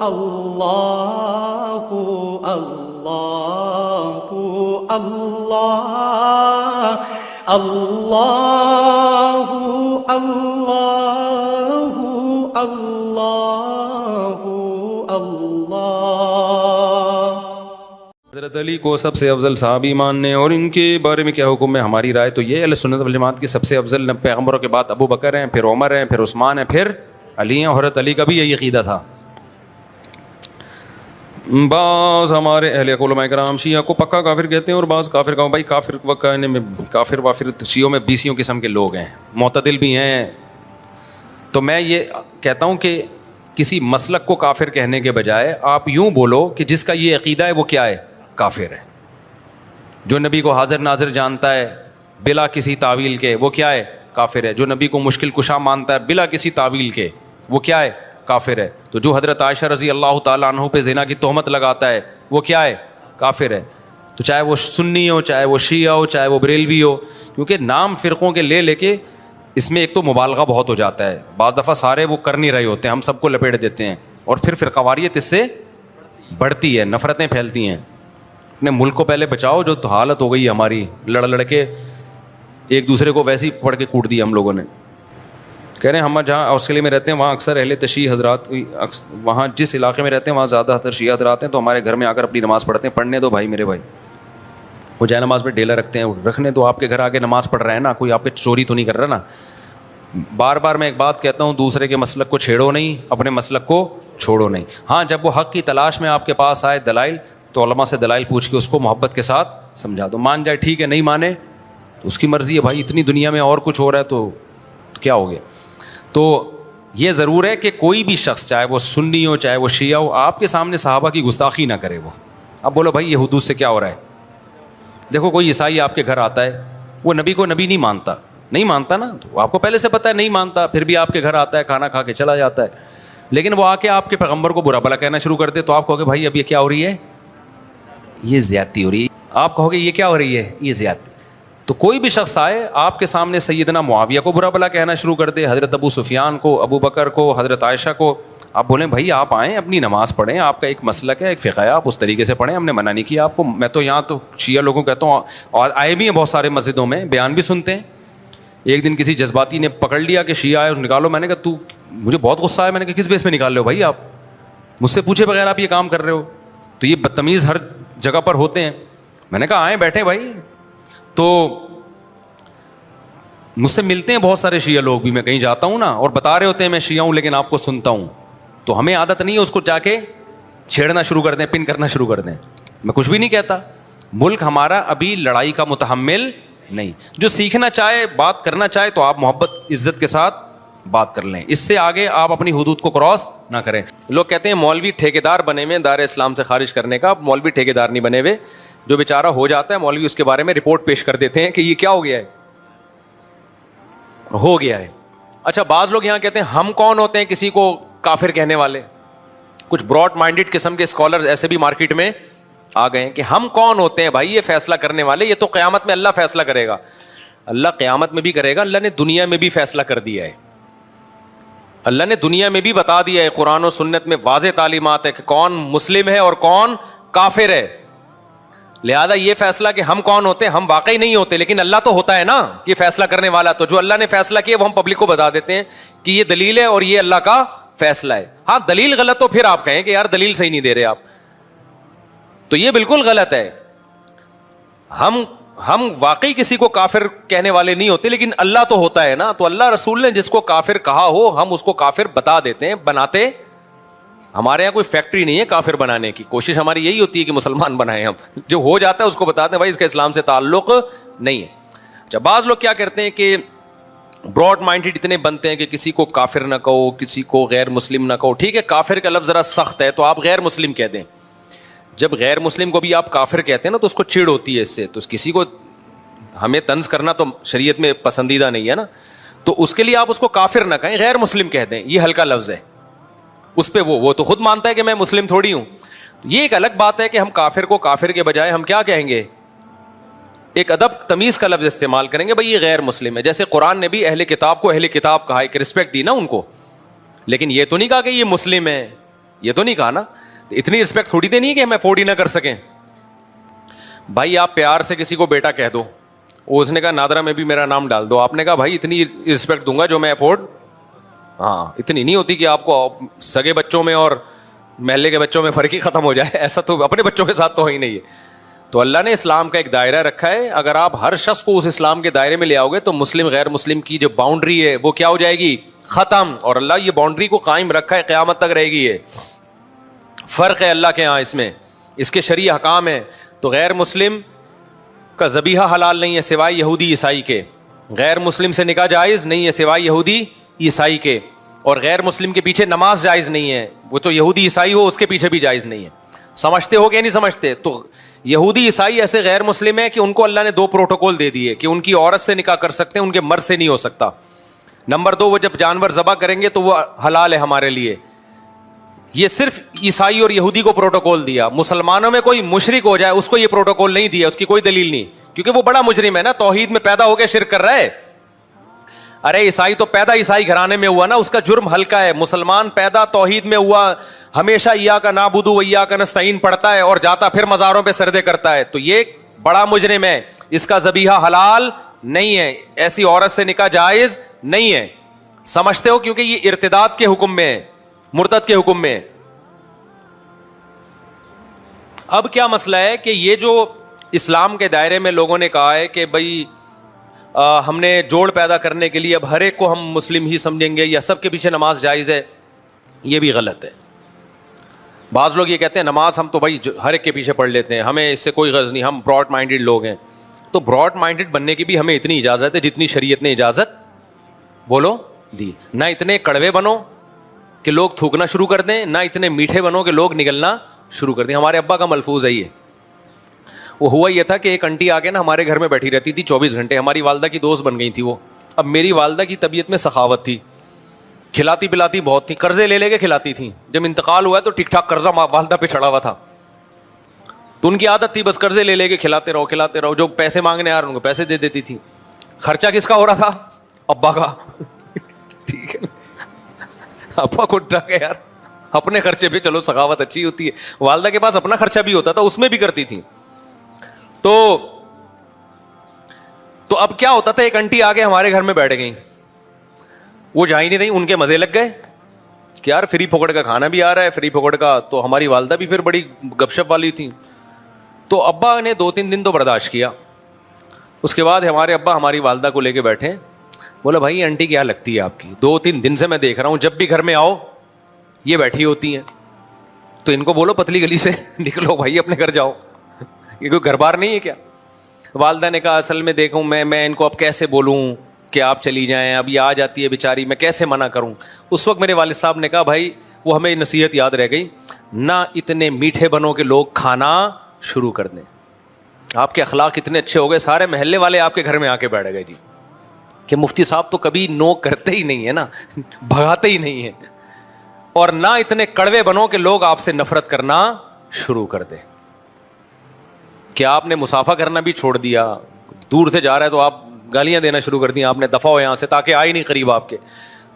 اللہ اللہ اللہ اللہ اللہ اللہ اللہ۔ حضرت علی کو سب سے افضل صحابی ماننے اور ان کے بارے میں کیا حکم ہے؟ ہماری رائے تو یہ اہل سنت والجماعت کی سب سے افضل پیغمبروں کے بعد ابو بکر ہیں، پھر عمر ہیں، پھر عثمان ہیں، پھر علی ہیں۔ حضرت علی کا بھی یہی عقیدہ تھا۔ بعض ہمارے اہل علماء کرام شیعہ کو پکا کافر کہتے ہیں اور بعض کافر کا بھائی کافر کہنے میں کافر وافر شیعوں میں 20 قسم کے لوگ ہیں، معتدل بھی ہیں۔ تو میں یہ کہتا ہوں کہ کسی مسلک کو کافر کہنے کے بجائے آپ یوں بولو کہ جس کا یہ عقیدہ ہے وہ کیا ہے؟ کافر ہے۔ جو نبی کو حاضر ناظر جانتا ہے بلا کسی تعویل کے وہ کیا ہے؟ کافر ہے۔ جو نبی کو مشکل کشا مانتا ہے بلا کسی تعویل کے وہ کیا ہے؟ کافر ہے۔ تو جو حضرت عائشہ رضی اللہ تعالیٰ عنہ پہ زنا کی تہمت لگاتا ہے وہ کیا ہے؟ کافر ہے۔ تو چاہے وہ سنی ہو، چاہے وہ شیعہ ہو، چاہے وہ بریلوی ہو، کیونکہ نام فرقوں کے لے کے اس میں ایک تو مبالغہ بہت ہو جاتا ہے، بعض دفعہ سارے وہ کر نہیں رہے ہوتے ہیں، ہم سب کو لپیٹ دیتے ہیں، اور پھر فرقواریت اس سے بڑھتی ہے، نفرتیں پھیلتی ہیں۔ اپنے ملک کو پہلے بچاؤ، جو تو حالت ہو گئی ہے ہماری، لڑ کے ایک دوسرے کو ویسے ہی پڑھ کے کوٹ دیا ہم لوگوں نے۔ کہہ رہے ہیں ہم جہاں آسٹریلیا میں رہتے ہیں وہاں اکثر اہل تشیع حضرات، وہاں جس علاقے میں رہتے ہیں وہاں زیادہ تر شیعہ حضرات ہیں، تو ہمارے گھر میں آ کر اپنی نماز پڑھتے ہیں۔ پڑھنے دو بھائی، میرے بھائی، وہ جائے نماز پہ ڈیلا رکھتے ہیں، رکھنے دو، آپ کے گھر آ کے نماز پڑھ رہے ہیں نا، کوئی آپ کے چوری تو نہیں کر رہا نا۔ بار بار میں ایک بات کہتا ہوں، دوسرے کے مسلک کو چھیڑو نہیں، اپنے مسلک کو چھوڑو نہیں۔ ہاں جب وہ حق کی تلاش میں آپ کے پاس آئے دلائل، تو علماء سے دلائل پوچھ کے اس کو محبت کے ساتھ سمجھا دو، مان جائے ٹھیک ہے، نہیں مانے تو اس کی مرضی ہے بھائی، اتنی دنیا میں اور کچھ ہو رہا ہے تو کیا ہو گیا۔ تو یہ ضرور ہے کہ کوئی بھی شخص چاہے وہ سنی ہو چاہے وہ شیعہ ہو، آپ کے سامنے صحابہ کی گستاخی نہ کرے۔ وہ اب بولو بھائی یہ حدود سے کیا ہو رہا ہے؟ دیکھو کوئی عیسائی آپ کے گھر آتا ہے، وہ نبی کو نبی نہیں مانتا نا، تو آپ کو پہلے سے پتہ ہے نہیں مانتا، پھر بھی آپ کے گھر آتا ہے، کھانا کھا کے چلا جاتا ہے، لیکن وہ آ کے آپ کے پیغمبر کو برا بھلا کہنا شروع کر دے، تو آپ کہو گے بھائی اب یہ کیا ہو رہی ہے؟ یہ زیادتی ہو رہی ہے۔ آپ کہو گے یہ کیا ہو رہی ہے؟ یہ زیادتی۔ تو کوئی بھی شخص آئے آپ کے سامنے سیدنا معاویہ کو برا بھلا کہنا شروع کر دے، حضرت ابو سفیان کو، ابو بکر کو، حضرت عائشہ کو، آپ بولیں بھائی آپ آئیں اپنی نماز پڑھیں، آپ کا ایک مسلک ہے، ایک فقہ ہے، آپ اس طریقے سے پڑھیں، ہم نے منع نہیں کیا آپ کو۔ میں تو یہاں تو شیعہ لوگوں کو کہتا ہوں، اور آئے بھی ہیں بہت سارے مسجدوں میں، بیان بھی سنتے ہیں۔ ایک دن کسی جذباتی نے پکڑ لیا کہ شیعہ آئے اور نکالو، میں نے کہا تو مجھے بہت غصہ آیا، میں نے کہا کس بیس میں نکال رہے ہو بھائی، آپ مجھ سے پوچھے بغیر آپ یہ کام کر رہے ہو؟ تو یہ بدتمیز ہر جگہ پر ہوتے ہیں۔ میں نے کہا آئیں بیٹھیں بھائی، تو مجھ سے ملتے ہیں بہت سارے شیعہ لوگ بھی، میں کہیں جاتا ہوں نا اور بتا رہے ہوتے ہیں میں شیعہ ہوں لیکن آپ کو سنتا ہوں، تو ہمیں عادت نہیں ہے اس کو جا کے چھیڑنا شروع کر دیں، پن کرنا شروع کر دیں۔ میں کچھ بھی نہیں کہتا، ملک ہمارا ابھی لڑائی کا متحمل نہیں۔ جو سیکھنا چاہے، بات کرنا چاہے، تو آپ محبت عزت کے ساتھ بات کر لیں، اس سے آگے آپ اپنی حدود کو کراس نہ کریں۔ لوگ کہتے ہیں مولوی ٹھیکیدار بنے ہوئے دار اسلام سے خارج کرنے کا، مولوی ٹھیکیدار نہیں بنے ہوئے، جو بیچارہ ہو جاتا ہے مولوی اس کے بارے میں رپورٹ پیش کر دیتے ہیں کہ یہ کیا ہو گیا ہے۔ اچھا بعض لوگ یہاں کہتے ہیں ہم کون ہوتے ہیں کسی کو کافر کہنے والے؟ کچھ براڈ مائنڈڈ قسم کے اسکالر ایسے بھی مارکیٹ میں آ گئے ہیں کہ ہم کون ہوتے ہیں بھائی یہ فیصلہ کرنے والے، یہ تو قیامت میں اللہ فیصلہ کرے گا۔ اللہ قیامت میں بھی کرے گا، اللہ نے دنیا میں بھی فیصلہ کر دیا ہے، اللہ نے دنیا میں بھی بتا دیا ہے، قرآن و سنت میں واضح تعلیمات ہے کہ کون مسلم ہے اور کون کافر ہے۔ لہذا یہ فیصلہ کہ ہم کون ہوتے ہیں، ہم واقعی نہیں ہوتے، لیکن اللہ تو ہوتا ہے نا یہ فیصلہ کرنے والا، تو جو اللہ نے فیصلہ کیا وہ ہم پبلک کو بتا دیتے ہیں کہ یہ دلیل ہے اور یہ اللہ کا فیصلہ ہے۔ ہاں دلیل غلط تو پھر آپ کہیں کہ یار دلیل صحیح نہیں دے رہے آپ، تو یہ بالکل غلط ہے۔ ہم واقعی کسی کو کافر کہنے والے نہیں ہوتے، لیکن اللہ تو ہوتا ہے نا، تو اللہ رسول نے جس کو کافر کہا ہو ہم اس کو کافر بتا دیتے ہیں، بناتے۔ ہمارے یہاں کوئی فیکٹری نہیں ہے کافر بنانے کی، کوشش ہماری یہی ہوتی ہے کہ مسلمان بنائیں، ہم جو ہو جاتا ہے اس کو بتاتے ہیں بھائی اس کا اسلام سے تعلق نہیں ہے۔ اچھا بعض لوگ کیا کرتے ہیں کہ براڈ مائنڈڈ اتنے بنتے ہیں کہ کسی کو کافر نہ کہو، کسی کو غیر مسلم نہ کہو۔ ٹھیک ہے کافر کا لفظ ذرا سخت ہے تو آپ غیر مسلم کہہ دیں، جب غیر مسلم کو بھی آپ کافر کہتے ہیں نا تو اس کو چڑ ہوتی ہے اس سے، تو کسی کو ہمیں طنز کرنا تو شریعت میں پسندیدہ نہیں ہے نا، تو اس کے لیے آپ اس کو کافر نہ کہیں، غیر مسلم کہہ دیں، یہ ہلکا لفظ ہے۔ اس پہ وہ تو خود مانتا ہے کہ میں مسلم تھوڑی ہوں۔ یہ ایک الگ بات ہے کہ ہم کافر کو کافر کے بجائے ہم کیا کہیں گے، ایک ادب تمیز کا لفظ استعمال کریں گے، بھائی یہ غیر مسلم ہے۔ جیسے قرآن نے بھی اہل کتاب کو اہل کتاب کہا، ایک رسپیکٹ دی نا ان کو، لیکن یہ تو نہیں کہا کہ یہ مسلم ہے, یہ تو نہیں کہا نا. اتنی رسپیکٹ تھوڑی دینی ہے کہ ہم افورڈ ہی نہ کر سکیں. بھائی آپ پیار سے کسی کو بیٹا کہہ دو, اس نے کہا نادرا میں بھی میرا نام ڈال دو, آپ نے کہا بھائی اتنی رسپیکٹ دوں گا جو میں افورڈ, ہاں اتنی نہیں ہوتی کہ آپ کو سگے بچوں میں اور محلے کے بچوں میں فرق ہی ختم ہو جائے, ایسا تو اپنے بچوں کے ساتھ تو ہی نہیں ہے. تو اللہ نے اسلام کا ایک دائرہ رکھا ہے, اگر آپ ہر شخص کو اس اسلام کے دائرے میں لے آؤ گے تو مسلم غیر مسلم کی جو باؤنڈری ہے وہ کیا ہو جائے گی, ختم. اور اللہ یہ باؤنڈری کو قائم رکھا ہے, قیامت تک رہے گی. یہ فرق ہے اللہ کے یہاں, اس میں اس کے شرعی احکام ہیں. تو غیر مسلم کا ذبیحہ حلال نہیں ہے سوائے یہودی عیسائی کے, غیر مسلم سے نکاح جائز نہیں ہے سوائے یہودی عیسائی کے, اور غیر مسلم کے پیچھے نماز جائز نہیں ہے, وہ تو یہودی عیسائی ہو اس کے پیچھے بھی جائز نہیں ہے. سمجھتے ہو کہ نہیں سمجھتے؟ تو یہودی عیسائی ایسے غیر مسلم ہیں کہ ان کو اللہ نے 2 پروٹوکول دے دیے کہ ان کی عورت سے نکاح کر سکتے ہیں, ان کے مرد سے نہیں ہو سکتا. نمبر 2, وہ جب جانور ذبح کریں گے تو وہ حلال ہے ہمارے لیے. یہ صرف عیسائی اور یہودی کو پروٹوکول دیا. مسلمانوں میں کوئی مشرک ہو جائے اس کو یہ پروٹوکول نہیں دیا, اس کی کوئی دلیل نہیں, کیونکہ وہ بڑا مجرم ہے نا, توحید میں پیدا ہو کے شرک کر رہا ہے. ارے عیسائی تو پیدا عیسائی گھرانے میں ہوا نا, اس کا جرم ہلکا ہے. مسلمان پیدا توحید میں ہوا, ہمیشہ ایاک نعبد و ایاک نستعین پڑھتا ہے اور جاتا پھر مزاروں پہ سجدے کرتا ہے, تو یہ بڑا مجرم ہے. اس کا ذبیحہ حلال نہیں ہے, ایسی عورت سے نکاح جائز نہیں ہے. سمجھتے ہو؟ کیونکہ یہ ارتداد کے حکم میں ہے, مرتد کے حکم میں. اب کیا مسئلہ ہے کہ یہ جو اسلام کے دائرے میں لوگوں نے کہا ہے کہ بھائی ہم نے جوڑ پیدا کرنے کے لیے اب ہر ایک کو ہم مسلم ہی سمجھیں گے یا سب کے پیچھے نماز جائز ہے, یہ بھی غلط ہے. بعض لوگ یہ کہتے ہیں نماز ہم تو بھائی ہر ایک کے پیچھے پڑھ لیتے ہیں, ہمیں اس سے کوئی غرض نہیں, ہم براڈ مائنڈیڈ لوگ ہیں. تو براڈ مائنڈیڈ بننے کی بھی ہمیں اتنی اجازت ہے جتنی شریعت نے اجازت بولو دی. نہ اتنے کڑوے بنو کہ لوگ تھوکنا شروع کر دیں, نہ اتنے میٹھے بنو کہ لوگ نگلنا شروع کر دیں. ہمارے ابا کا ملفوظ ہے یہ. وہ ہوا یہ تھا کہ ایک انٹی آ کے نا ہمارے گھر میں بیٹھی رہتی تھی 24 گھنٹے, ہماری والدہ کی دوست بن گئی تھی وہ. اب میری والدہ کی طبیعت میں سخاوت تھی, کھلاتی پلاتی بہت تھی, قرضے لے کے کھلاتی تھیں. جب انتقال ہوا ہے تو ٹھیک ٹھاک قرضہ والدہ پہ چڑھا ہوا تھا, تو ان کی عادت تھی بس قرضے لے کے کھلاتے رہو. جو پیسے مانگنے آ رہے ان کو پیسے دے دیتی تھی. خرچہ کس کا ہو رہا تھا؟ ابا کا. ٹھیک ہے, ابا کو ڈر گیا یار اپنے خرچے پہ, چلو سخاوت اچھی ہوتی ہے. والدہ کے پاس اپنا خرچہ بھی ہوتا تھا, اس میں بھی کرتی تھی. تو اب کیا ہوتا تھا, ایک انٹی آ کے ہمارے گھر میں بیٹھ گئی, وہ جا ہی نہیں رہی, ان کے مزے لگ گئے کہ یار فری پھوکڑ کا کھانا بھی آ رہا ہے, فری پھوکڑ کا. تو ہماری والدہ بھی پھر بڑی گپ شپ والی تھی, تو ابا نے 2-3 دن تو برداشت کیا. اس کے بعد ہمارے ابا ہماری والدہ کو لے کے بیٹھے, بولا بھائی آنٹی کیا لگتی ہے آپ کی, 2-3 دن سے میں دیکھ رہا ہوں جب بھی گھر میں آؤ یہ بیٹھی ہوتی ہیں, تو ان کو بولو پتلی گلی سے نکلو بھائی, اپنے گھر جاؤ, یہ کوئی گھر بار نہیں ہے کیا. والدہ نے کہا اصل میں دیکھوں میں ان کو اب کیسے بولوں کہ آپ چلی جائیں, اب یہ آ جاتی ہے بیچاری, میں کیسے منع کروں. اس وقت میرے والد صاحب نے کہا بھائی وہ ہمیں نصیحت یاد رہ گئی, نہ اتنے میٹھے بنو کہ لوگ کھانا شروع کر دیں. آپ کے اخلاق اتنے اچھے ہو گئے, سارے محلے والے آپ کے گھر میں آ کے بیٹھ گئے جی, کہ مفتی صاحب تو کبھی نو کرتے ہی نہیں ہے نا, بھگاتے ہی نہیں ہے. اور نہ اتنے کڑوے بنو کہ لوگ آپ سے نفرت کرنا شروع کر دیں. کیا آپ نے مسافہ کرنا بھی چھوڑ دیا, دور سے جا رہا ہے تو آپ گالیاں دینا شروع کر دیں, آپ نے دفعہ ہو یہاں سے تاکہ آئے نہیں قریب آپ کے.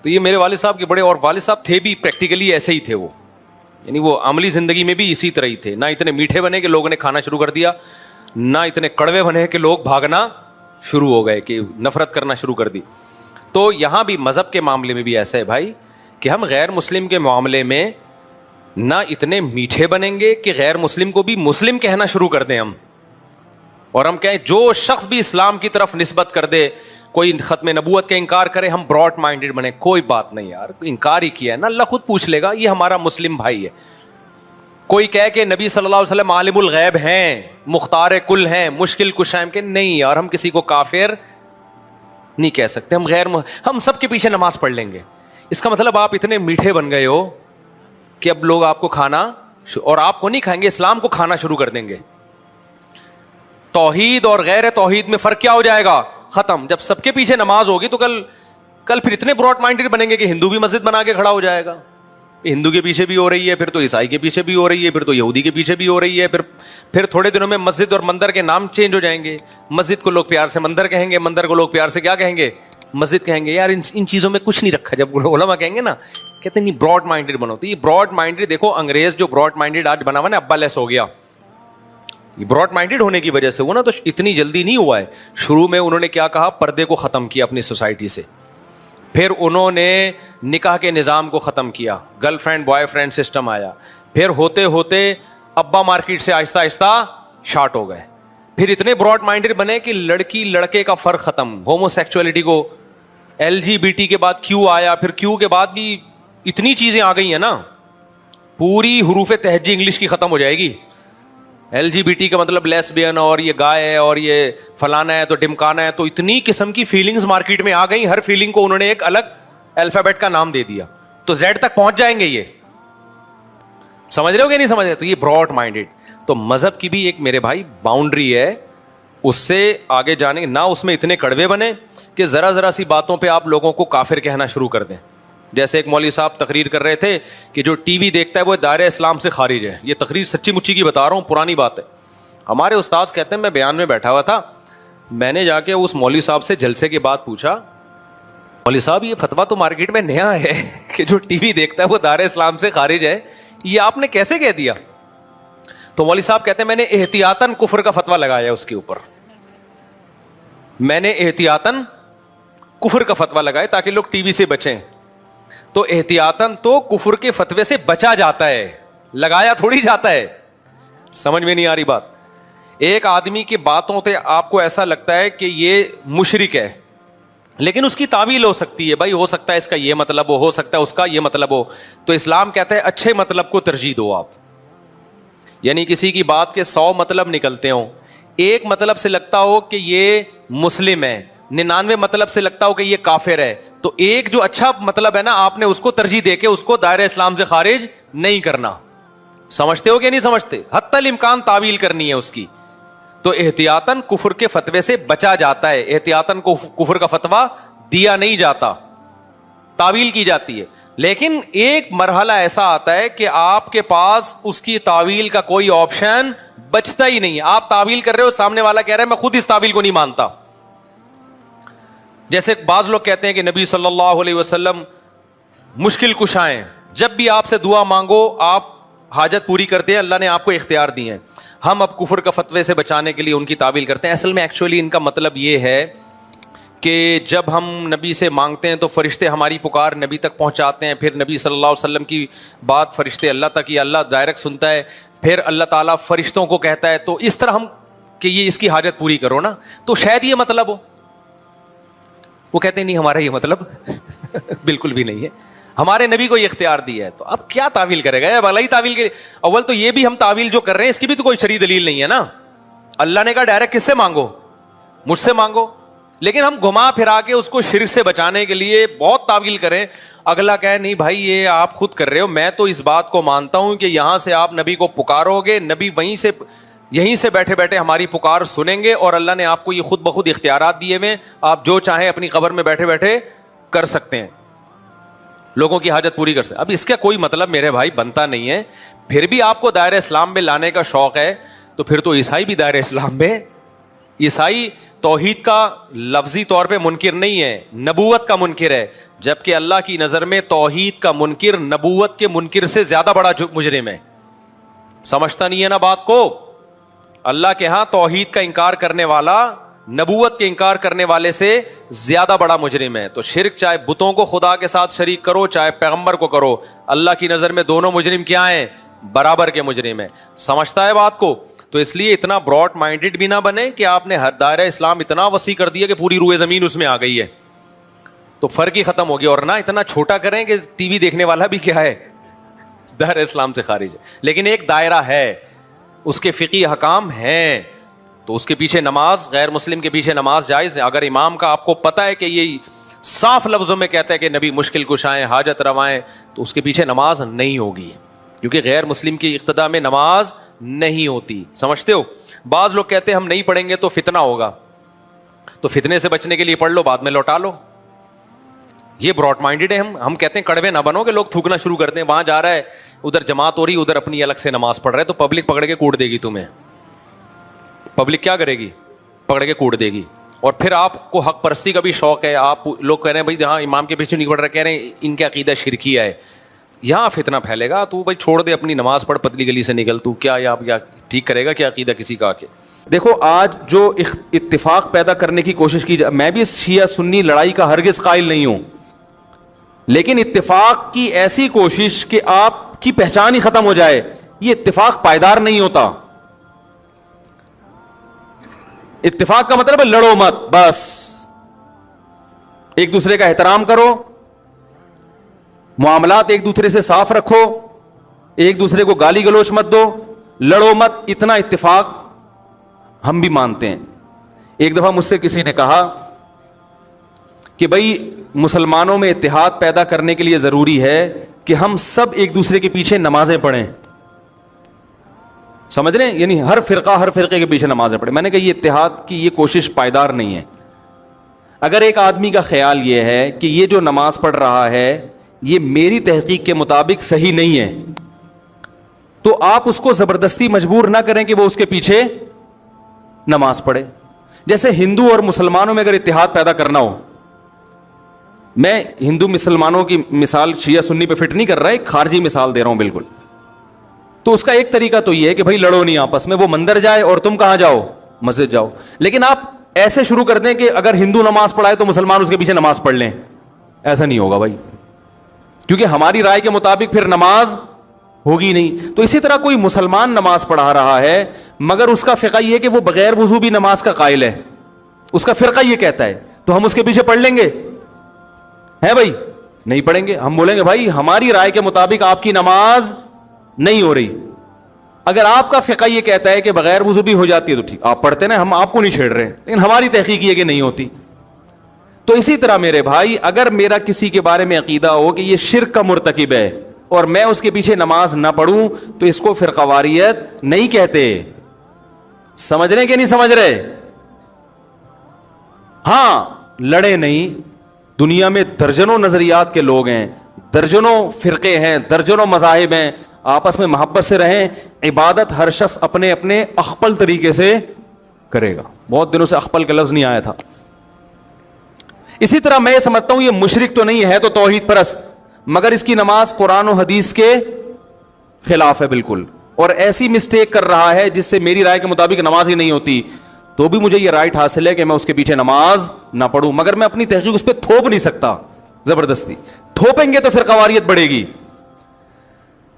تو یہ میرے والد صاحب کے بڑے, اور والد صاحب تھے بھی پریکٹیکلی ایسے ہی تھے وہ, یعنی وہ عملی زندگی میں بھی اسی طرح ہی تھے. نہ اتنے میٹھے بنے کہ لوگوں نے کھانا شروع کر دیا, نہ اتنے کڑوے بنے کہ لوگ بھاگنا شروع ہو گئے, کہ نفرت کرنا شروع کر دی. تو یہاں بھی مذہب کے معاملے میں بھی ایسا ہے بھائی کہ ہم غیر مسلم کے معاملے میں نہ اتنے میٹھے بنیں گے کہ غیر مسلم کو بھی مسلم کہنا شروع کر دیں ہم, اور ہم کہیں جو شخص بھی اسلام کی طرف نسبت کر دے, کوئی ختم نبوت کا انکار کرے, ہم براڈ مائنڈیڈ بنے. کوئی بات نہیں یار, انکار ہی کیا ہے نا, اللہ خود پوچھ لے گا, یہ ہمارا مسلم بھائی ہے. کوئی کہے کہ نبی صلی اللہ علیہ وسلم عالم الغیب ہیں, مختار کل ہیں, مشکل کشا ہیں, کہ نہیں یار ہم کسی کو کافر نہیں کہہ سکتے, ہم سب کے پیچھے نماز پڑھ لیں گے. اس کا مطلب آپ اتنے میٹھے بن گئے ہو کہ اب لوگ آپ کو کھانا, اور آپ کو نہیں کھائیں گے, اسلام کو کھانا شروع کر دیں گے. توحید اور غیر توحید میں فرق کیا ہو جائے گا؟ ختم. جب سب کے پیچھے نماز ہوگی تو کل پھر اتنے براڈ مائنڈیڈ بنیں گے کہ ہندو بھی مسجد بنا کے کھڑا ہو جائے گا, ہندو کے پیچھے بھی ہو رہی ہے, پھر تو عیسائی کے پیچھے بھی ہو رہی ہے, پھر تو یہودی کے پیچھے بھی ہو رہی ہے, پھر تھوڑے دنوں میں مسجد اور مندر کے نام چینج ہو جائیں گے. مسجد کو لوگ پیار سے مندر کہیں گے, مندر کو لوگ پیار سے کیا کہیں گے؟ مسجد کہیں گے. یار ان چیزوں میں کچھ نہیں رکھا. جب علماء کہیں گے نا کہتے ہیں نہیں براڈ مائنڈیڈ بنو. تو یہ براڈ مائنڈیڈ دیکھو, انگریز جو براڈ مائنڈیڈ آج بنا ہوا نا, ابا لیس ہو گیا, یہ براڈ مائنڈیڈ ہونے کی وجہ سے ہوا نا. تو اتنی جلدی نہیں ہوا ہے. شروع میں انہوں نے کیا کہا, پردے کو ختم کیا اپنی سوسائٹی سے, پھر انہوں نے نکاح کے نظام کو ختم کیا, girl friend boy friend system آیا, پھر ہوتے ہوتے ابا مارکیٹ سے آہستہ آہستہ شارٹ ہو گئے, پھر اتنے براڈ مائنڈیڈ بنے کہ لڑکی لڑکے کا فرق ختم, ہومو سیکچولیٹی کو, LGBT کے بعد کیو آیا, پھر کیو کے بعد بھی اتنی چیزیں آ گئی ہیں نا, پوری حروف تہجی انگلش کی ختم ہو جائے گی. LGBT کا مطلب لیسبین, اور یہ گائے ہے, اور یہ فلانا ہے, تو ڈمکانا ہے, تو اتنی قسم کی فیلنگز مارکیٹ میں آ گئی, ہر فیلنگ کو انہوں نے ایک الگ الفابیٹ کا نام دے دیا, تو زیڈ تک پہنچ جائیں گے. یہ سمجھ رہے ہو کہ نہیں سمجھ رہے؟ تو یہ براڈ مائنڈیڈ. تو مذہب کی بھی ایک میرے بھائی باؤنڈری ہے, اس سے آگے جانے نہ اس میں اتنے کڑوے بنے کہ ذرا ذرا سی باتوں پہ آپ لوگوں کو کافر کہنا شروع کر دیں. جیسے ایک مولوی صاحب تقریر کر رہے تھے کہ جو ٹی وی دیکھتا ہے وہ دائرہ اسلام سے خارج ہے. یہ تقریر سچی مچی کی بتا رہا ہوں, پرانی بات ہے. ہمارے استاذ کہتے ہیں, میں بیان میں بیٹھا ہوا تھا, میں نے جا کے اس مولوی صاحب سے جلسے کے بعد پوچھا, مولوی صاحب یہ فتویٰ تو مارکیٹ میں نیا ہے کہ جو ٹی وی دیکھتا ہے وہ دائرہ اسلام سے خارج ہے, یہ آپ نے کیسے کہہ دیا؟ تو مولوی صاحب کہتے ہیں میں نے احتیاطاً کفر کا فتویٰ لگایا اس کے اوپر, میں نے احتیاطاً کفر کا فتویٰ لگایا تاکہ لوگ ٹی وی سے بچیں. تو احتیاطاً تو کفر کے فتوے سے بچا جاتا ہے, لگایا تھوڑی جاتا ہے. سمجھ میں نہیں آ رہی بات؟ ایک آدمی کی باتوں سے آپ کو ایسا لگتا ہے کہ یہ مشرک ہے, لیکن اس کی تعویل ہو سکتی ہے, بھائی ہو سکتا ہے اس کا یہ مطلب ہو سکتا ہے اس کا یہ مطلب ہو. تو اسلام کہتا ہے اچھے مطلب کو ترجیح دو آپ, یعنی کسی کی بات کے 100 مطلب نکلتے ہوں, ایک مطلب سے لگتا ہو کہ یہ مسلم ہے, 99 مطلب سے لگتا ہو کہ یہ کافر ہے, تو ایک جو اچھا مطلب ہے نا آپ نے اس کو ترجیح دے کے اس کو دائرہ اسلام سے خارج نہیں کرنا. سمجھتے ہو کہ نہیں سمجھتے؟ حتی الامکان تعویل کرنی ہے اس کی. تو احتیاطاً کفر کے فتوے سے بچا جاتا ہے, احتیاطاً کو کفر کا فتویٰ دیا نہیں جاتا, تعویل کی جاتی ہے. لیکن ایک مرحلہ ایسا آتا ہے کہ آپ کے پاس اس کی تعویل کا کوئی آپشن بچتا ہی نہیں ہے. آپ تعویل کر رہے ہو, سامنے والا کہہ رہا ہے میں خود اس تعویل کو نہیں مانتا. جیسے بعض لوگ کہتے ہیں کہ نبی صلی اللہ علیہ وسلم مشکل کشا ہیں, جب بھی آپ سے دعا مانگو آپ حاجت پوری کرتے ہیں, اللہ نے آپ کو اختیار دیے ہیں. ہم اب کفر کا فتوے سے بچانے کے لیے ان کی تعویل کرتے ہیں. اصل میں ایکچولی ان کا مطلب یہ ہے کہ جب ہم نبی سے مانگتے ہیں تو فرشتے ہماری پکار نبی تک پہنچاتے ہیں, پھر نبی صلی اللہ علیہ وسلم کی بات فرشتے اللہ تک, یا اللہ ڈائریکٹ سنتا ہے, پھر اللہ تعالیٰ فرشتوں کو کہتا ہے. تو اس طرح ہم کہ یہ اس کی حاجت پوری کرو نا, تو شاید یہ مطلب ہو. وہ کہتے ہیں نہیں ہمارا یہ مطلب بالکل بھی نہیں ہے, ہمارے نبی کو یہ اختیار دیا ہے. تو اب کیا تعویل کرے گا؟ بھلا ہی تعویل کے اول تو یہ بھی ہم تعویل جو کر رہے ہیں اس کی بھی تو کوئی شرعی دلیل نہیں ہے نا. اللہ نے کہا ڈائریکٹ کس سے مانگو؟ مجھ سے مانگو. لیکن ہم گھما پھرا کے اس کو شرک سے بچانے کے لیے بہت تعویل کریں. اگلا کہے نہیں بھائی یہ آپ خود کر رہے ہو, میں تو اس بات کو مانتا ہوں کہ یہاں سے آپ نبی کو پکارو گے, نبی وہیں سے یہیں سے بیٹھے بیٹھے ہماری پکار سنیں گے, اور اللہ نے آپ کو یہ خود بخود اختیارات دیے ہوئے, آپ جو چاہیں اپنی قبر میں بیٹھے بیٹھے کر سکتے ہیں, لوگوں کی حاجت پوری کر سکتے. اب اس کا کوئی مطلب میرے بھائی بنتا نہیں ہے. پھر بھی آپ کو دائرہ اسلام میں لانے کا شوق ہے تو پھر تو عیسائی بھی دائرہ اسلام میں. عیسائی توحید کا لفظی طور پہ منکر نہیں ہے, نبوت کا منکر ہے, جبکہ اللہ کی نظر میں توحید کا منکر نبوت کے منکر سے زیادہ بڑا مجرم ہے. سمجھتا نہیں ہے نا بات کو؟ اللہ کے ہاں توحید کا انکار کرنے والا نبوت کے انکار کرنے والے سے زیادہ بڑا مجرم ہے. تو شرک چاہے بتوں کو خدا کے ساتھ شریک کرو چاہے پیغمبر کو کرو, اللہ کی نظر میں دونوں مجرم کیا ہیں؟ برابر کے مجرم ہیں. سمجھتا ہے بات کو؟ تو اس لیے اتنا براڈ مائنڈیڈ بھی نہ بنے کہ آپ نے ہر دائرہ اسلام اتنا وسیع کر دیا کہ پوری روئے زمین اس میں آ گئی ہے, تو فرق ہی ختم ہو گیا. اور نہ اتنا چھوٹا کریں کہ ٹی وی دیکھنے والا بھی کیا ہے؟ دائرہ اسلام سے خارج ہے. لیکن ایک دائرہ ہے, اس کے فقہی حکام ہیں, تو اس کے پیچھے نماز, غیر مسلم کے پیچھے نماز جائز ہے. اگر امام کا آپ کو پتا ہے کہ یہ صاف لفظوں میں کہتا ہے کہ نبی مشکل کشائیں حاجت روائیں, تو اس کے پیچھے نماز نہیں ہوگی, کیونکہ غیر مسلم کی اقتداء میں نماز نہیں ہوتی. سمجھتے ہو؟ بعض لوگ کہتے ہیں ہم نہیں پڑھیں گے تو فتنہ ہوگا, تو فتنے سے بچنے کے لیے پڑھ لو بعد میں لوٹا لو. یہ براڈ مائنڈیڈ ہے. ہم کہتے ہیں کڑوے نہ بنو کہ لوگ تھوکنا شروع کرتے ہیں, وہاں جا رہا ہے ادھر جماعت ہو رہی ادھر اپنی الگ سے نماز پڑھ رہا ہے, تو پبلک پکڑ کے کوٹ دے گی تمہیں. پبلک کیا کرے گی؟ پکڑ کے کوٹ دے گی. اور پھر آپ کو حق پرستی کا بھی شوق ہے, آپ لوگ کہہ رہے ہیں بھائی ہاں امام کے پیچھے نہیں پڑھ رہے, کہہ رہے ہیں ان کا عقیدہ شرکیہ ہے, یہاں فتنہ پھیلے گا. تو بھائی چھوڑ دے, اپنی نماز پڑھ, پتلی گلی سے نکل, تو کیا ٹھیک کرے گا کیا عقیدہ کسی کا؟ کے دیکھو آج جو اتفاق پیدا کرنے کی کوشش کی جائے, میں بھی شیعہ سنی لڑائی کا ہرگز قائل نہیں ہوں, لیکن اتفاق کی ایسی کوشش کہ آپ کی پہچان ہی ختم ہو جائے, یہ اتفاق پائیدار نہیں ہوتا. اتفاق کا مطلب ہے لڑو مت, بس ایک دوسرے کا احترام کرو, معاملات ایک دوسرے سے صاف رکھو, ایک دوسرے کو گالی گلوچ مت دو, لڑو مت, اتنا اتفاق ہم بھی مانتے ہیں. ایک دفعہ مجھ سے کسی نے کہا کہ بھائی مسلمانوں میں اتحاد پیدا کرنے کے لیے ضروری ہے کہ ہم سب ایک دوسرے کے پیچھے نمازیں پڑھیں. سمجھ رہے ہیں, یعنی ہر فرقے کے پیچھے نمازیں پڑھیں. میں نے کہا یہ اتحاد کی یہ کوشش پائیدار نہیں ہے. اگر ایک آدمی کا خیال یہ ہے کہ یہ جو نماز پڑھ رہا ہے یہ میری تحقیق کے مطابق صحیح نہیں ہے, تو آپ اس کو زبردستی مجبور نہ کریں کہ وہ اس کے پیچھے نماز پڑھے. جیسے ہندو اور مسلمانوں میں اگر اتحاد پیدا کرنا ہو, میں ہندو مسلمانوں کی مثال شیعہ سنی پہ فٹ نہیں کر رہا, ایک خارجی مثال دے رہا ہوں بالکل. تو اس کا ایک طریقہ تو یہ ہے کہ بھائی لڑو نہیں آپس میں, وہ مندر جائے اور تم کہاں جاؤ, مسجد جاؤ. لیکن آپ ایسے شروع کر دیں کہ اگر ہندو نماز پڑھائے تو مسلمان اس کے پیچھے نماز پڑھ لیں, ایسا نہیں ہوگا بھائی, کیونکہ ہماری رائے کے مطابق پھر نماز ہوگی نہیں. تو اسی طرح کوئی مسلمان نماز پڑھا رہا ہے مگر اس کا فقہ یہ ہے کہ وہ بغیر وضو بھی نماز کا قائل ہے, اس کا فرقہ یہ کہتا ہے, تو ہم اس کے پیچھے پڑھ لیں گے؟ ہے بھائی, نہیں پڑھیں گے. ہم بولیں گے بھائی ہماری رائے کے مطابق آپ کی نماز نہیں ہو رہی. اگر آپ کا فقہ یہ کہتا ہے کہ بغیر وضو بھی ہو جاتی ہے تو ٹھیک, آپ پڑھتے نا, ہم آپ کو نہیں چھیڑ رہے, لیکن ہماری تحقیق یہ کہ نہیں ہوتی. تو اسی طرح میرے بھائی, اگر میرا کسی کے بارے میں عقیدہ ہو کہ یہ شرک کا مرتکب ہے اور میں اس کے پیچھے نماز نہ پڑھوں تو اس کو فرقہ واریت نہیں کہتے. سمجھ رہے کہ نہیں سمجھ رہے؟ ہاں لڑے نہیں, دنیا میں درجنوں نظریات کے لوگ ہیں, درجنوں فرقے ہیں, درجنوں مذاہب ہیں, آپس میں محبت سے رہیں. عبادت ہر شخص اپنے اپنے اخپل طریقے سے کرے گا. بہت دنوں سے اخپل کا لفظ نہیں آیا تھا. اسی طرح میں یہ سمجھتا ہوں یہ مشرک تو نہیں ہے, تو توحید پرست, مگر اس کی نماز قرآن و حدیث کے خلاف ہے بالکل, اور ایسی مسٹیک کر رہا ہے جس سے میری رائے کے مطابق نماز ہی نہیں ہوتی. تو بھی مجھے یہ رائٹ حاصل ہے کہ میں اس کے پیچھے نماز نہ پڑھوں, مگر میں اپنی تحقیق اس پہ تھوپ نہیں سکتا زبردستی. تھوپیں گے تو پھر قواریت بڑھے گی.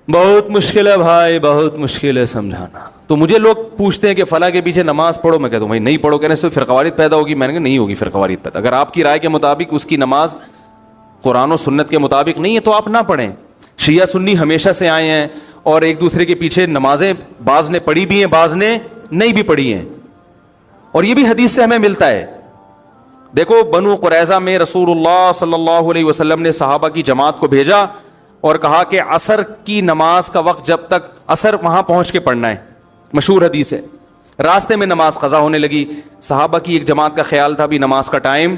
بہت مشکل ہے بھائی, بہت مشکل ہے سمجھانا. تو مجھے لوگ پوچھتے ہیں کہ فلاں کے پیچھے نماز پڑھو, میں کہتا ہوں بھائی نہیں پڑھو, کہنے سے فرقواریت پیدا ہوگی. میں نے کہا نہیں ہوگی فرقواریت پیدا. اگر آپ کی رائے کے مطابق اس کی نماز قرآن و سنت کے مطابق نہیں ہے تو آپ نہ پڑھیں. شیعہ سنی ہمیشہ سے آئے ہیں اور ایک دوسرے کے پیچھے نمازیں بعض نے پڑھی بھی ہیں, بعض نے نہیں بھی پڑھی ہیں, اور یہ بھی حدیث سے ہمیں ملتا ہے. دیکھو بنو قریظہ میں رسول اللہ صلی اللہ علیہ وسلم نے صحابہ کی جماعت کو بھیجا اور کہا کہ عصر کی نماز کا وقت جب تک عصر وہاں پہنچ کے پڑھنا ہے, مشہور حدیث ہے. راستے میں نماز قضا ہونے لگی. صحابہ کی ایک جماعت کا خیال تھا بھی نماز کا ٹائم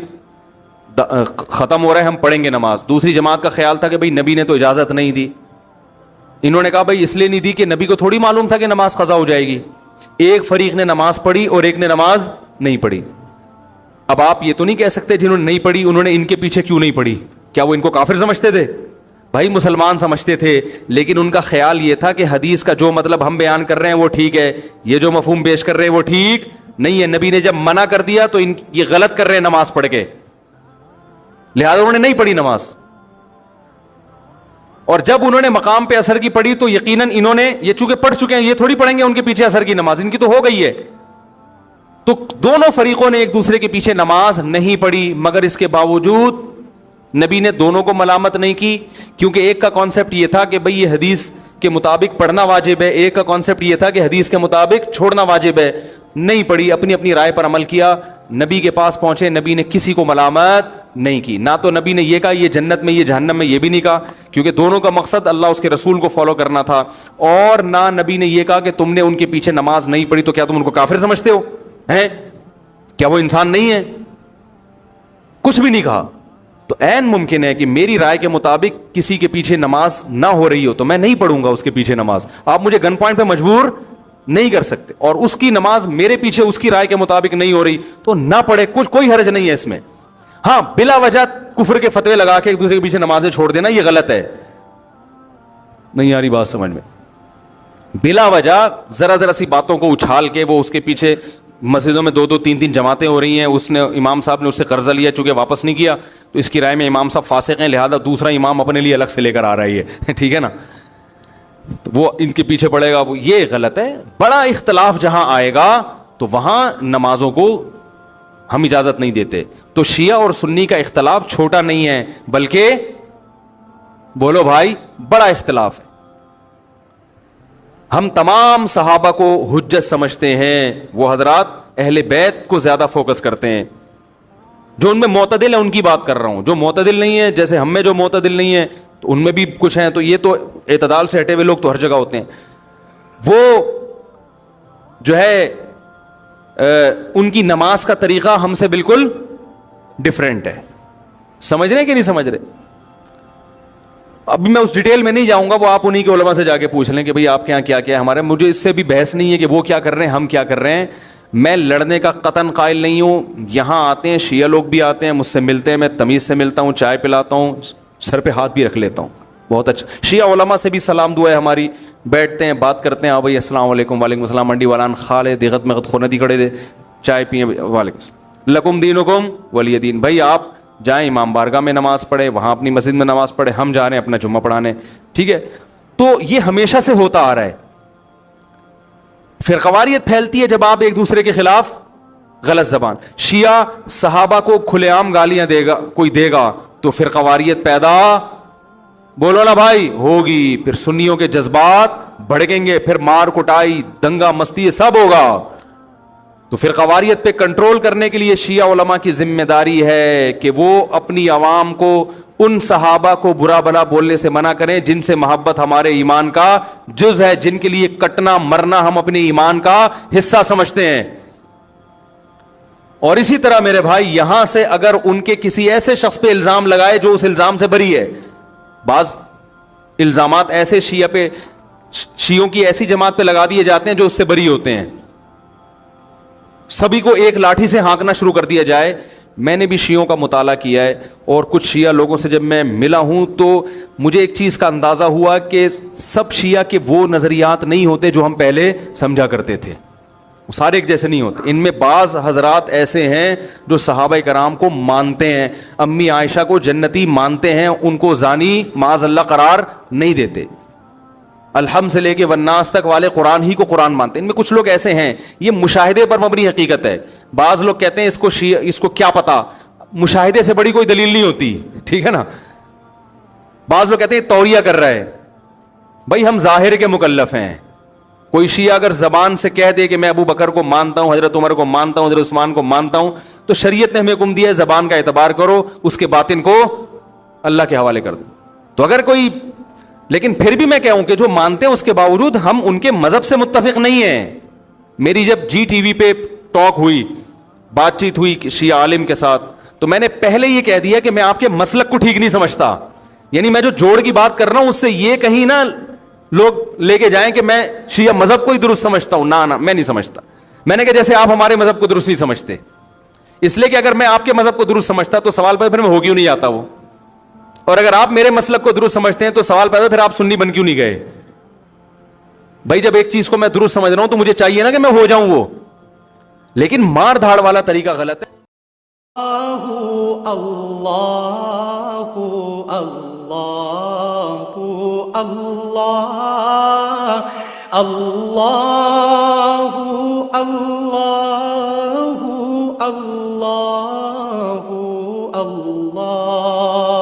ختم ہو رہا ہے, ہم پڑھیں گے نماز. دوسری جماعت کا خیال تھا کہ بھئی نبی نے تو اجازت نہیں دی. انہوں نے کہا بھئی اس لیے نہیں دی کہ نبی کو تھوڑی معلوم تھا کہ نماز قضا ہو جائے گی. ایک فریق نے نماز پڑھی اور ایک نے نماز نہیں پڑھی. اب آپ یہ تو نہیں کہہ سکتے جنہوں نے نہیں پڑھی انہوں نے ان کے پیچھے کیوں نہیں پڑھی, کیا وہ ان کو کافر سمجھتے تھے؟ بھائی مسلمان سمجھتے تھے, لیکن ان کا خیال یہ تھا کہ حدیث کا جو مطلب ہم بیان کر رہے ہیں وہ ٹھیک ہے, یہ جو مفہوم پیش کر رہے ہیں وہ ٹھیک نہیں ہے. نبی نے جب منع کر دیا تو ان یہ غلط کر رہے ہیں نماز پڑھ کے, لہذا انہوں نے نہیں پڑھی نماز. اور جب انہوں نے مقام پہ اثر کی پڑھی تو یقیناً انہوں نے یہ چونکہ پڑھ چکے ہیں, یہ تھوڑی پڑھیں گے ان کے پیچھے اثر کی نماز, ان کی تو ہو گئی ہے. تو دونوں فریقوں نے ایک دوسرے کے پیچھے نماز نہیں پڑھی, مگر اس کے باوجود نبی نے دونوں کو ملامت نہیں کی, کیونکہ ایک کا کانسیپٹ یہ تھا کہ بھئی یہ حدیث کے مطابق پڑھنا واجب ہے, ایک کا کانسیپٹ یہ تھا کہ حدیث کے مطابق چھوڑنا واجب ہے. نہیں پڑھی, اپنی اپنی رائے پر عمل کیا. نبی کے پاس پہنچے, نبی نے کسی کو ملامت نہیں کی. نہ تو نبی نے یہ کہا یہ جنت میں یہ جہنم میں, یہ بھی نہیں کہا, کیونکہ دونوں کا مقصد اللہ اس کے رسول کو فالو کرنا تھا. اور نہ نبی نے یہ کہا کہ تم نے ان کے پیچھے نماز نہیں پڑھی تو کیا تم ان کو کافر سمجھتے ہو ہیں, کیا وہ انسان نہیں ہے؟ کچھ بھی نہیں کہا. تو عین ممکن ہے کہ میری رائے کے مطابق کسی کے پیچھے نماز نہ ہو رہی ہو تو میں نہیں پڑھوں گا اس کے پیچھے نماز. آپ مجھے گن پوائنٹ پہ مجبور نہیں کر سکتے, اور اس کی نماز میرے پیچھے اس کی رائے کے مطابق نہیں ہو رہی تو نہ پڑھے, کچھ کوئی حرج نہیں ہے اس میں. ہاں بلا وجہ کفر کے فتوے لگا کے ایک دوسرے کے پیچھے نمازیں چھوڑ دینا یہ غلط ہے. نہیں آ رہی بات سمجھ میں؟ بلا وجہ ذرا ذرا سی باتوں کو اچھال کے وہ اس کے پیچھے, مسجدوں میں 2-2-3 جماعتیں ہو رہی ہیں, اس نے امام صاحب نے اس سے قرضہ لیا چونکہ واپس نہیں کیا تو اس کی رائے میں امام صاحب فاسق ہیں, لہذا دوسرا امام اپنے لیے الگ سے لے کر آ رہا ہے, ٹھیک ہے نا, وہ ان کے پیچھے پڑے گا, وہ یہ غلط ہے. بڑا اختلاف جہاں آئے گا تو وہاں نمازوں کو ہم اجازت نہیں دیتے. تو شیعہ اور سنی کا اختلاف چھوٹا نہیں ہے بلکہ بولو بھائی بڑا اختلاف ہے. ہم تمام صحابہ کو حجت سمجھتے ہیں, وہ حضرات اہل بیت کو زیادہ فوکس کرتے ہیں. جو ان میں معتدل ہیں ان کی بات کر رہا ہوں, جو معتدل نہیں ہے جیسے ہم میں جو معتدل نہیں ہے تو ان میں بھی کچھ ہیں, تو یہ تو اعتدال سے ہٹے ہوئے لوگ تو ہر جگہ ہوتے ہیں. وہ جو ہے ان کی نماز کا طریقہ ہم سے بالکل ڈفرینٹ ہے. سمجھ رہے کہ نہیں سمجھ رہے؟ ابھی میں اس ڈیٹیل میں نہیں جاؤں گا, وہ آپ انہی کے علماء سے جا کے پوچھ لیں کہ بھئی آپ کے یہاں کیا کیا ہے. ہمارے مجھے اس سے بھی بحث نہیں ہے کہ وہ کیا کر رہے ہیں ہم کیا کر رہے ہیں. میں لڑنے کا قطعاً قائل نہیں ہوں. یہاں آتے ہیں شیعہ لوگ بھی آتے ہیں, مجھ سے ملتے ہیں, میں تمیز سے ملتا ہوں, چائے پلاتا ہوں, سر پہ ہاتھ بھی رکھ لیتا ہوں. بہت اچھا, شیعہ علماء سے بھی سلام دعا ہے ہماری, بیٹھتے ہیں بات کرتے ہیں, ہاں بھائی السلام علیکم, وعلیکم السلام, منڈی والان خالے دیغت میں خوندی کھڑے دے, چائے پئیں, وعلیکم السلام, لکم دینکم ولی دین. بھائی آپ جائیں امام بارگاہ میں نماز پڑھے, وہاں اپنی مسجد میں نماز پڑھے, ہم جا رہے ہیں اپنا جمعہ پڑھانے, ٹھیک ہے. تو یہ ہمیشہ سے ہوتا آ رہا ہے. فرقواریت پھیلتی ہے جب آپ ایک دوسرے کے خلاف غلط زبان. شیعہ صحابہ کو کھلے عام گالیاں دے گا, کوئی دے گا تو فرقواریت پیدا بولو نا بھائی ہوگی. پھر سنیوں کے جذبات بھڑکیں گے, پھر مار کٹائی, دنگا مستی, یہ سب ہوگا. تو فرقواریت پہ کنٹرول کرنے کے لیے شیعہ علماء کی ذمہ داری ہے کہ وہ اپنی عوام کو ان صحابہ کو برا بھلا بولنے سے منع کریں جن سے محبت ہمارے ایمان کا جز ہے, جن کے لیے کٹنا مرنا ہم اپنے ایمان کا حصہ سمجھتے ہیں. اور اسی طرح میرے بھائی یہاں سے اگر ان کے کسی ایسے شخص پہ الزام لگائے جو اس الزام سے بری ہے, بعض الزامات ایسے شیعوں کی ایسی جماعت پہ لگا دیے جاتے ہیں جو اس سے بری ہوتے ہیں, سبھی کو ایک لاٹھی سے ہانکنا شروع کر دیا جائے. میں نے بھی شیعوں کا مطالعہ کیا ہے اور کچھ شیعہ لوگوں سے جب میں ملا ہوں تو مجھے ایک چیز کا اندازہ ہوا کہ سب شیعہ کے وہ نظریات نہیں ہوتے جو ہم پہلے سمجھا کرتے تھے, سارے ایک جیسے نہیں ہوتے. ان میں بعض حضرات ایسے ہیں جو صحابہ کرام کو مانتے ہیں, امی عائشہ کو جنتی مانتے ہیں, ان کو زانی معاذ اللہ قرار نہیں دیتے, الحمد سے لے کے والناس تک والے قرآن ہی کو قرآن مانتے ہیں. ان میں کچھ لوگ ایسے ہیں, یہ مشاہدے پر مبنی حقیقت ہے. بعض لوگ کہتے ہیں اس کو کیا پتا, مشاہدے سے بڑی کوئی دلیل نہیں ہوتی, ٹھیک ہے نا. بعض لوگ کہتے ہیں توریہ کر رہا ہے. بھائی ہم ظاہر کے مکلف ہیں. کوئی شیعہ اگر زبان سے کہہ دے کہ میں ابو بکر کو مانتا ہوں, حضرت عمر کو مانتا ہوں, حضرت عثمان کو مانتا ہوں, تو شریعت نے ہمیں حکم دیا ہے زبان کا اعتبار کرو, اس کے باطن کو اللہ کے حوالے کر دو. تو اگر کوئی, لیکن پھر بھی میں کہوں کہ جو مانتے ہیں اس کے باوجود ہم ان کے مذہب سے متفق نہیں ہیں. میری جب جی ٹی وی پہ ٹاک ہوئی, بات چیت ہوئی شیعہ عالم کے ساتھ, تو میں نے پہلے یہ کہہ دیا کہ میں آپ کے مسلک کو ٹھیک نہیں سمجھتا. یعنی میں جو جوڑ کی بات کر رہا ہوں اس سے یہ کہیں نہ لوگ لے کے جائیں کہ میں شیعہ مذہب کو ہی درست سمجھتا ہوں. نہ میں نہیں سمجھتا. میں نے کہا جیسے آپ ہمارے مذہب کو درست نہیں سمجھتے, اس لیے کہ اگر میں آپ کے مذہب کو درست سمجھتا تو سوال پہ پھر میں ہو کیوں نہیں آتا وہ, اور اگر آپ میرے مسلک کو درست سمجھتے ہیں تو سوال پیدا پھر آپ سنی بن کیوں نہیں گئے. بھائی جب ایک چیز کو میں درست سمجھ رہا ہوں تو مجھے چاہیے نا کہ میں ہو جاؤں وہ, لیکن مار دھاڑ والا طریقہ غلط ہے. اللہ اللہ اللہ اللہ اللہ اللہ